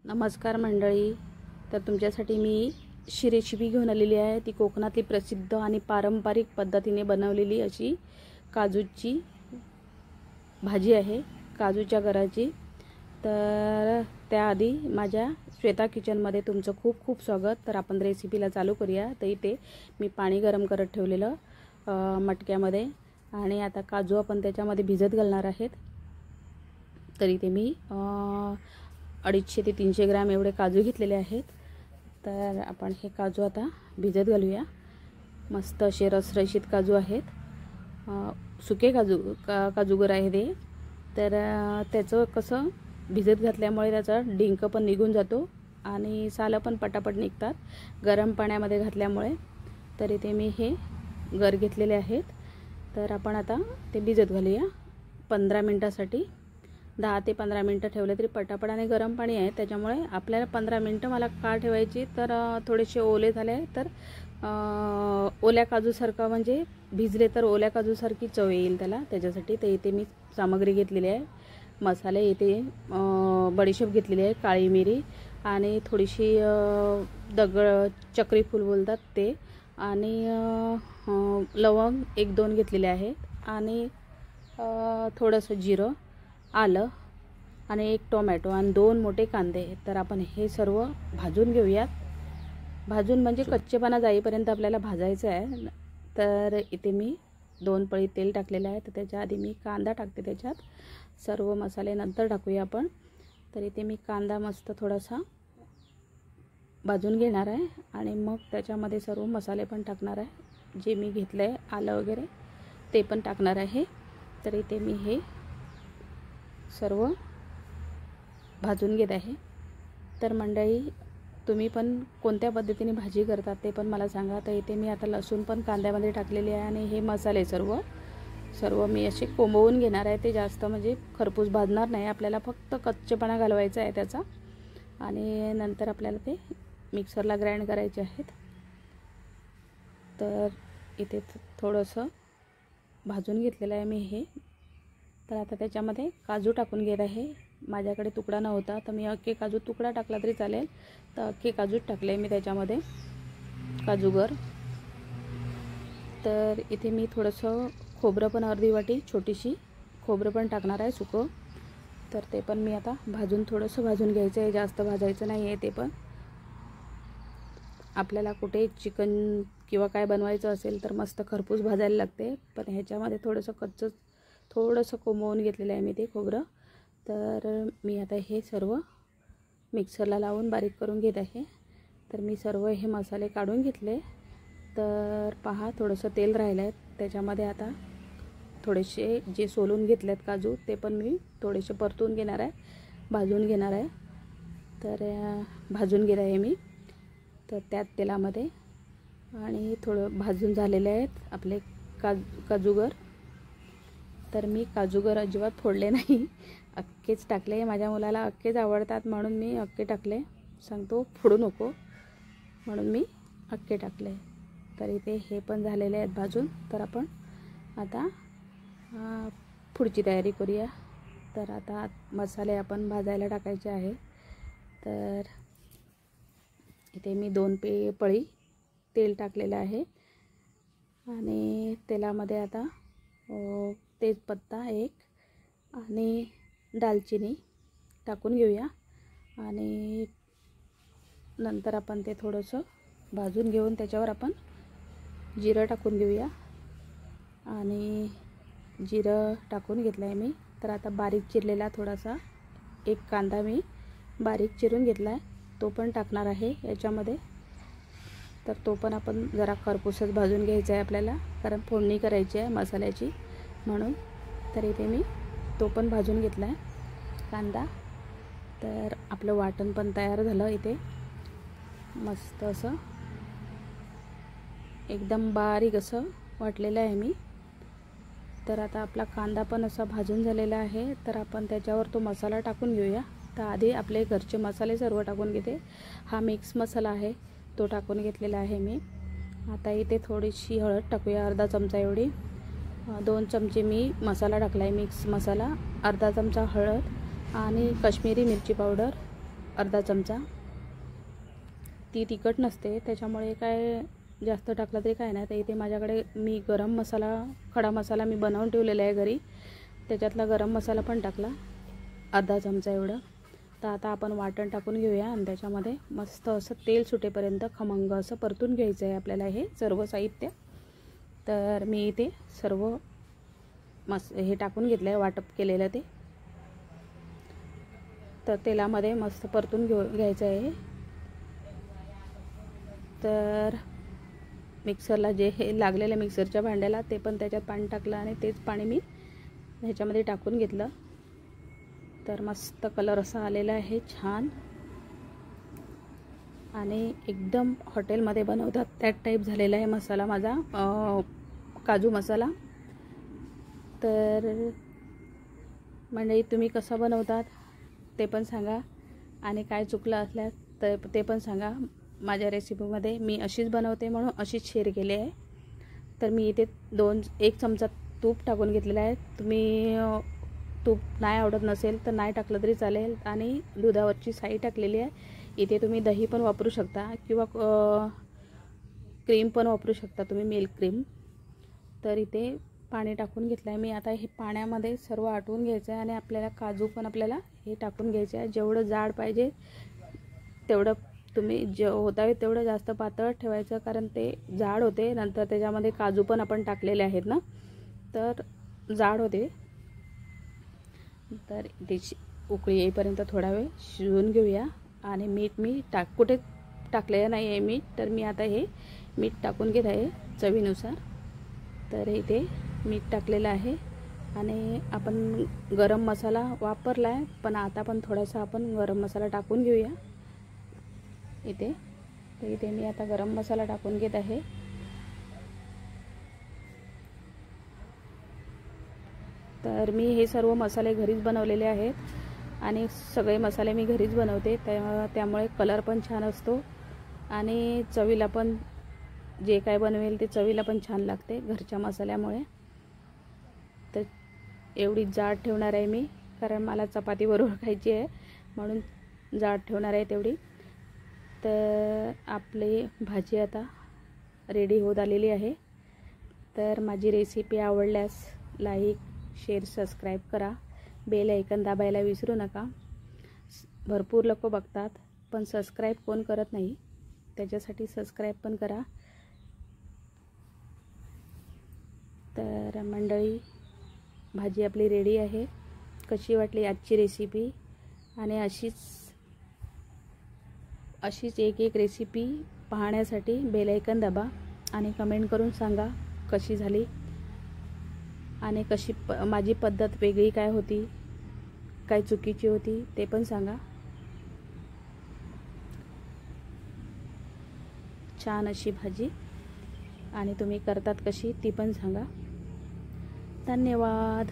नमस्कार मंडळी. तर तुमच्यासाठी मी अशी रेसिपी घेऊन आलेली आहे. ती कोकणातली प्रसिद्ध आणि पारंपरिक पद्धतीने बनवलेली अशी काजूची भाजी आहे, काजूच्या गराची. तर त्याआधी माझ्या श्वेता किचनमध्ये तुमचं खूप खूप स्वागत. तर आपण रेसिपीला चालू करूया. तर इथे मी पाणी गरम करत ठेवलेलं मटक्यामध्ये, आणि आता काजू आपण त्याच्यामध्ये भिजत घालणार आहेत. तर इथे मी 250 ते 300 ग्रॅम एवढे काजू घेतलेले आहेत. तर आपण हे काजू आता भिजत घालूया. मस्त असे रसरशीत काजू आहेत, सुके काजूगर आहे ते. तर त्याचं कसं भिजत घातल्यामुळे त्याचा डिंक पण निघून जातो आणि सालं पण पटापट निघतात गरम पाण्यामध्ये घातल्यामुळे. तर इथे मी हे गर घेतलेले आहेत. तर आपण आता ते भिजत घालूया 15 मिनटासाठी. 10 ते 15 मिनटं ठेवले तरी पटापट, आणि गरम पाणी आहे त्याच्यामुळे आपल्याला 15 मिनटं मला का ठेवायची, तर थोडेसे ओले झाले तर ओल्या काजूसारखं, म्हणजे भिजले तर ओल्या काजूसारखी चव येईल त्याला, त्याच्यासाठी. तर इथे मी सामग्री घेतलेली आहे. मसाले इथे बडीशेप घेतलेली आहे, काळी मिरी, आणि थोडीशी चक्री फूल बोलतात ते, आणि लवंग 1-2 घेतलेले आहेत, आणि थोडंसं जिरं, आलं, आणि 1 टोमॅटो, आणि 2 मोठे कांदे. तर आपण हे सर्व भाजून घेऊयात. भाजून म्हणजे कच्चेपणा जाईपर्यंत आपल्याला भाजायचं आहे. तर इथे मी 2 पळी तेल टाकलेलं आहे. तर त्याच्या आधी मी कांदा टाकते त्याच्यात. सर्व मसाले नंतर टाकूया आपण. तर इथे मी कांदा मस्त थोडासा भाजून घेणार आहे, आणि मग त्याच्यामध्ये सर्व मसाले पण टाकणार आहे, जे मी घेतलं आहे आलं वगैरे ते पण टाकणार आहे. तर इथे मी हे सर्व भाजून घेत आहे. तर मंडळी, तुम्ही पण कोणत्या पद्धतीने भाजी करतात ते पण मला सांगा. तर इथे मी आता लसूण पण कांद्यामध्ये टाकलेले आहे, आणि हे मसाले सर्व मी असे कोंबवून घेणार आहे. ते जास्त म्हणजे खरपूस भाजणार नाही, आपल्याला फक्त कच्चेपणा घालवायचा आहे त्याचा, आणि नंतर आपल्याला ते मिक्सरला ग्राइंड करायचे आहेत. तर इथे थोडंसं भाजून घेतलेलं आहे मी हे. तर आता त्याच्यामध्ये काजू टाकून घेत आहे. माझ्याकडे तुकडा नव्हता तर मी अख्खे काजू, तुकडा टाकला तरी चालेल, तर अख्खे काजूच टाकले मी त्याच्यामध्ये, काजूगर. तर इथे मी थोडंसं खोबरं पण, अर्धी वाटी छोटीशी खोबरं पण टाकणार आहे सुकं. तर ते पण मी आता थोडंसं भाजून घ्यायचं आहे, जास्त भाजायचं नाही आहे. ते पण आपल्याला कुठे चिकन किंवा काय बनवायचं असेल तर मस्त खरपूस भाजायला लागते, पण ह्याच्यामध्ये थोडंसं कोंबवून घेतलेलं आहे मी ते खोबरं. तर मी आता हे सर्व मिक्सरला लावून बारीक करून घेत आहे. तर मी सर्व हे मसाले काढून घेतले. तर पहा, थोडंसं तेल राहिलं आहे त्याच्यामध्ये. आता थोडेसे जे सोलून घेतलेत काजू ते पण मी थोडेसे परतून घेणार आहे, भाजून घेणार आहे. तर भाजून घेत आहे मी तर त्यात तेलामध्ये, आणि थोडं भाजून झालेले आहेत आपले काजूगर. तर मी काजूगर अजिबात फोडले नाही, अख्खेच टाकले. माझ्या मुलाला अख्खेच आवडतात म्हणून मी अख्खे टाकले, सांगतो फोडू नको म्हणून मी अख्खे टाकले. तर इथे हे पण झालेले आहेत भाजून. तर आपण आता पुढची तयारी करूया. तर आता मसाले आपण भाजायला टाकायचे आहे. तर इथे मी 2 पळी तेल टाकलेलं आहे, आणि तेलामध्ये आता तेजपत्ता 1 आणि दालचिनी टाकून घेऊया, आणि नंतर आपण ते थोडंसं भाजून घेऊन त्याच्यावर आपण जिरं टाकून घेऊया, आणि जिरं टाकून घेतलं आहे मी. तर आता बारीक चिरलेला थोडासा 1 कांदा मी बारीक चिरून घेतला आहे, तो पण टाकणार आहे याच्यामध्ये. तर तो पण आपण जरा खरपूसच भाजून घ्यायचा आहे आपल्याला, कारण फोडणी करायची आहे मसाल्याची म्हणून. तर इथे मी तो पण भाजून घेतला आहे कांदा. तर आपलं वाटण पण तयार झालं इथे, मस्त असं एकदम बारीक असं वाटलेलं आहे मी. तर आता आपला कांदा पण असा भाजून झालेला आहे. तर आपण त्याच्यावर तो मसाला टाकून घेऊया. तर आधी आपले घरचे मसाले सर्व टाकून घेते. हा मिक्स मसाला आहे तो टाकून घेतलेला आहे मी. आता इथे थोडीशी हळद टाकूया, अर्धा चमचा एवढी. 2 चमचे मी मसाला टाकला आहे, मिक्स मसाला, अर्धा चमचा हळद, आणि काश्मीरी मिरची पावडर, अर्धा चमचा. ती तिखट नसते त्याच्यामुळे काय जास्त टाकलं तरी काय नाही. तर इथे माझ्याकडे मी गरम मसाला, खडा मसाला मी बनवून ठेवलेला आहे घरी, त्याच्यातला गरम मसाला पण टाकला अर्धा चमचा एवढं. तर आता आपण वाटण टाकून घेऊया आणि त्याच्यामध्ये मस्त असं तेल सुटेपर्यंत खमंग असं परतून घ्यायचं आहे आपल्याला हे सर्व साहित्य. तर मी इथे सर्व हे टाकून घेतलं आहे, वाटप केलेलं ते. तर तेलामध्ये मस्त परतून घ्यायचं आहे. तर मिक्सरला जे हे लागलेलं मिक्सरच्या भांड्याला ते पण त्याच्यात पाणी टाकलं आणि तेच पाणी मी ह्याच्यामध्ये टाकून घेतलं. तर मस्त कलर असा आलेला आहे छान, आणि एकदम हॉटेलमध्ये बनवतात त्या टाईप झालेला आहे मसाला माझा, काजू मसाला. तर म्हणजे तुम्ही कसं बनवतात ते पण सांगा, आणि काय चुकलं असल्यास तर ते पण सांगा. माझ्या रेसिपीमध्ये मी अशीच बनवते म्हणून अशीच शेअर केली आहे. तर मी इथे 1 चमचा तूप टाकून घेतलेला आहे. तुम्ही तूप नाही आवडत नसेल तर नाही टाकलं तरी चालेल, आणि दुधावरची साई टाकलेली आहे. इथे तुम्ही दही पण वापरू शकता किंवा क्रीम पण वापरू शकता तुम्ही, मिल्क क्रीम. तर इथे पाणी टाकून घेतलं आहे मी. आता हे पाण्यामध्ये सर्व आटवून घ्यायचं आहे, आणि आपल्याला काजू पण आपल्याला हे टाकून घ्यायचे आहे. जेवढं जाड पाहिजे तेवढं तुम्ही होता तेवढं जास्त पातळ ठेवायचं, कारण ते जाड होते नंतर त्याच्यामध्ये काजू पण आपण टाकलेले आहेत ना, तर जाड होते. तर त्याची उकळी येईपर्यंत थोडा वेळ शिजवून घेऊया. आणि मीठ मी कुठे टाकलेलं नाही आहे मीठ, तर मी आता हे मीठ टाकून घेत आहे चवीनुसार. तर इथे मीठ टाकलेलं आहे, आणि आपण गरम मसाला वापरला आहे, पण आता पण थोडासा आपण गरम मसाला टाकून घेऊया इथे. तर इथे मी आता गरम मसाला टाकून घेत आहे. तर मी हे सर्व मसाले घरीच बनवलेले आहेत, आणि सगळे मसाले मी घरीच बनवते, त्यामुळे कलर पण छान असतो, आणि चवीला पण जे काय बनवेल ते चवीला पण छान लागते घरच्या मसाल्यामुळे. तर एवढी जाड ठेवणार आहे मी, कारण मला चपाती बरोबर खायची आहे म्हणून जाड ठेवणार आहे तेवढी. तर आपली भाजी आता रेडी होत आलेली आहे. तर माझी रेसिपी आवडल्यास लाईक, शेअर, सबस्क्राईब करा. बेल आयकन दाबायला विसरू नका. भरपूर लोक बघतात पण सबस्क्राईब कोण करत नाही, त्याच्यासाठी सबस्क्राईब पण करा. तर मंडळी, भाजी आपली रेडी आहे. कशी वाटली आजची रेसिपी, आणि अशीच एक रेसिपी पाहण्यासाठी बेल आयकन दाबा, आणि कमेंट करून सांगा कशी झाली, आणि कशी माझी पद्धत वेगळी काय होती, काय चुकीची होती ते पण सांगा. छान अशी भाजी, आणि तुम्ही करतात कशी ती पण सांगा. धन्यवाद.